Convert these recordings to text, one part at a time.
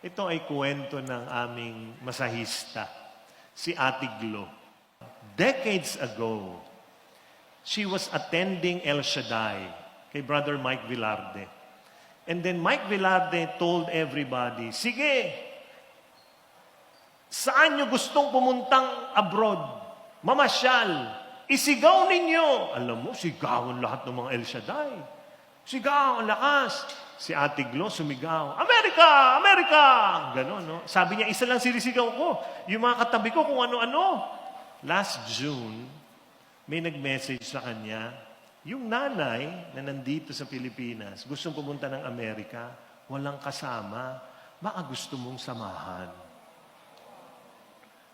Ito ay kwento ng aming masahista, si Ate Glo. Decades ago, she was attending El Shaddai kay Brother Mike Velarde. And then Mike Velarde told everybody, sige, saan nyo gustong pumuntang abroad? Mamasyal. Isigaw ninyo. Alam mo, sigawan lahat ng mga El Shaddai. Sigaw, ang lakas. Si Ate Glo sumigaw, America! America! Ganon, no? Sabi niya, isa lang sinisigaw ko. Yung mga katabi ko kung ano-ano. Last June, may nag-message sa kanya, yung nanay na nandito sa Pilipinas, gustong pumunta ng Amerika, walang kasama, baka gusto mong samahan.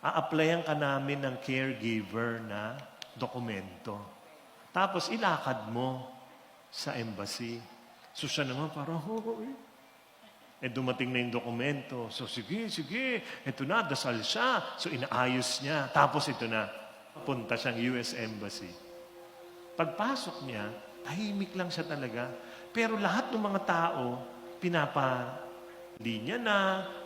A-applyan ka namin ng caregiver na dokumento. Tapos ilakad mo sa embassy. So siya naman parang, dumating na yung dokumento. So sige, ito na, dasal siya. So inaayos niya. Tapos ito na, punta siyang US Embassy. Pagpasok niya, tahimik lang siya talaga. Pero lahat ng mga tao, linya na,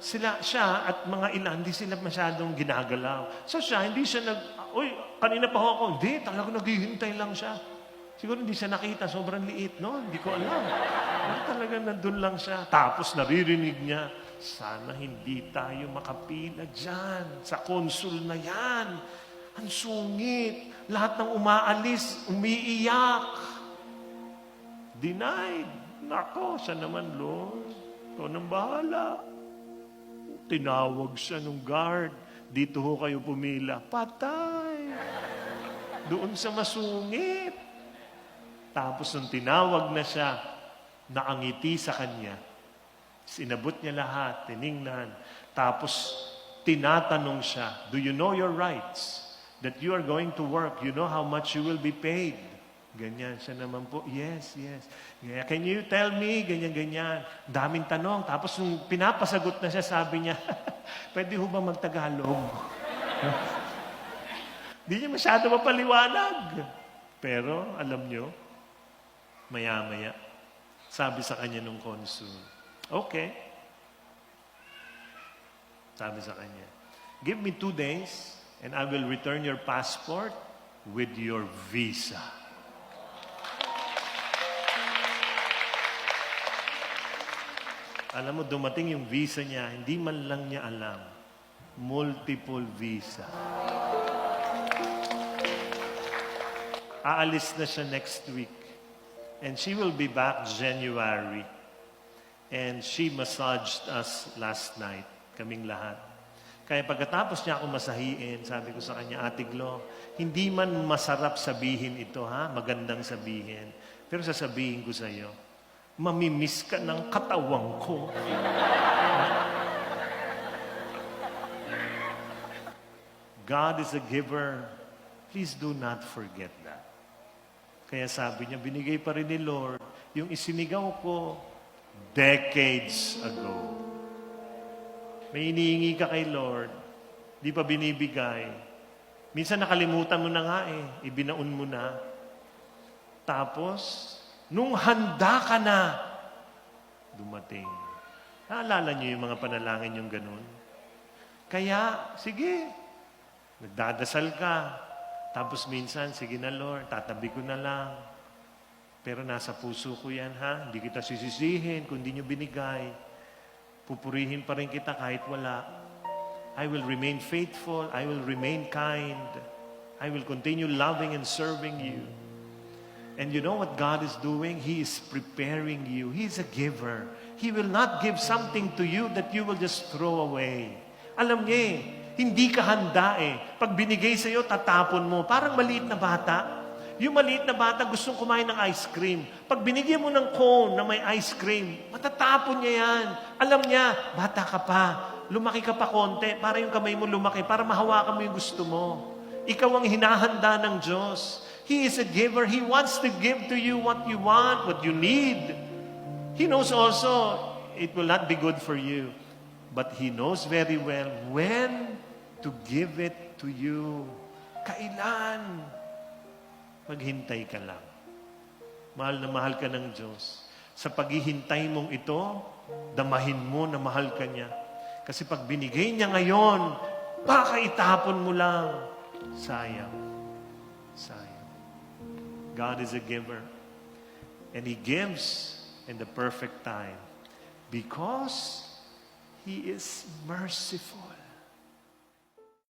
siya at mga ilan, hindi sila masyadong ginagalaw. So siya, hindi siya kanina pa ako, hindi, talagang naghihintay lang siya. Siguro hindi siya nakita, sobrang liit, no? Hindi ko alam. Talagang nandun lang siya. Tapos naririnig niya, sana hindi tayo makapila dyan, sa konsul na yan. Ang sungit. Lahat ng umaalis, umiiyak. Denied. Nako, siya naman, Lord. Ikaw nang bahala. Tinawag siya ng guard. Dito ho kayo pumila. Patay. Doon sa masungit. Tapos nung tinawag na siya, nakangiti sa kanya. Sinabot niya lahat, tiningnan. Tapos tinatanong siya, do you know your rights? That you are going to work, you know how much you will be paid. Ganyan. Siya naman po, yes. Yeah, can you tell me? Ganyan. Daming tanong. Tapos nung pinapasagot na siya, sabi niya, pwede ho ba magtagalog? Di niya masyado mapaliwanag. Pero, alam niyo, maya-maya, sabi sa kanya nung consul, okay. Sabi sa kanya, give me 2 days and I will return your passport with your visa. Alam mo, dumating yung visa niya, hindi man lang niya alam. Multiple visa. Aalis na siya next week. And she will be back January. And she massaged us last night, kaming lahat. Kaya pagkatapos niya ako masahiin, sabi ko sa kanya, Ate Glo, hindi man masarap sabihin ito, ha? Magandang sabihin. Pero sasabihin ko sa iyo, mamimiss ka ng katawang ko. God is a giver. Please do not forget that. Kaya sabi niya, binigay pa rin ni Lord yung isinigaw ko decades ago. May inihingi ka kay Lord, di pa binibigay. Minsan nakalimutan mo na nga ibinaon mo na. Tapos, nung handa ka na, dumating. Naalala niyo yung mga panalangin yung ganun? Kaya, sige, nagdadasal ka. Tapos minsan, sige na Lord, tatabi ko na lang. Pero nasa puso ko yan, ha? Hindi kita sisisihin kung hindi nyo binigay. Pupurihin pa rin kita kahit wala. I will remain faithful. I will remain kind. I will continue loving and serving you. And you know what God is doing? He is preparing you. He is a giver. He will not give something to you that you will just throw away. Alam niya hindi ka handa Pag binigay sa'yo, tatapon mo. Parang maliit na bata. Yung maliit na bata gustong kumain ng ice cream. Pag binigyan mo ng cone na may ice cream, matatapon niya yan. Alam niya, bata ka pa. Lumaki ka pa konti para yung kamay mo lumaki, para mahawakan mo yung gusto mo. Ikaw ang hinahanda ng Diyos. He is a giver. He wants to give to you what you want, what you need. He knows also it will not be good for you. But He knows very well when to give it to you. Kailan? Maghintay ka lang. Mahal na mahal ka ng Diyos. Sa paghihintay mong ito, damahin mo na mahal ka niya. Kasi pag binigay niya ngayon, baka itapon mo lang. Sayang. Sayang. God is a giver. And He gives in the perfect time because He is merciful.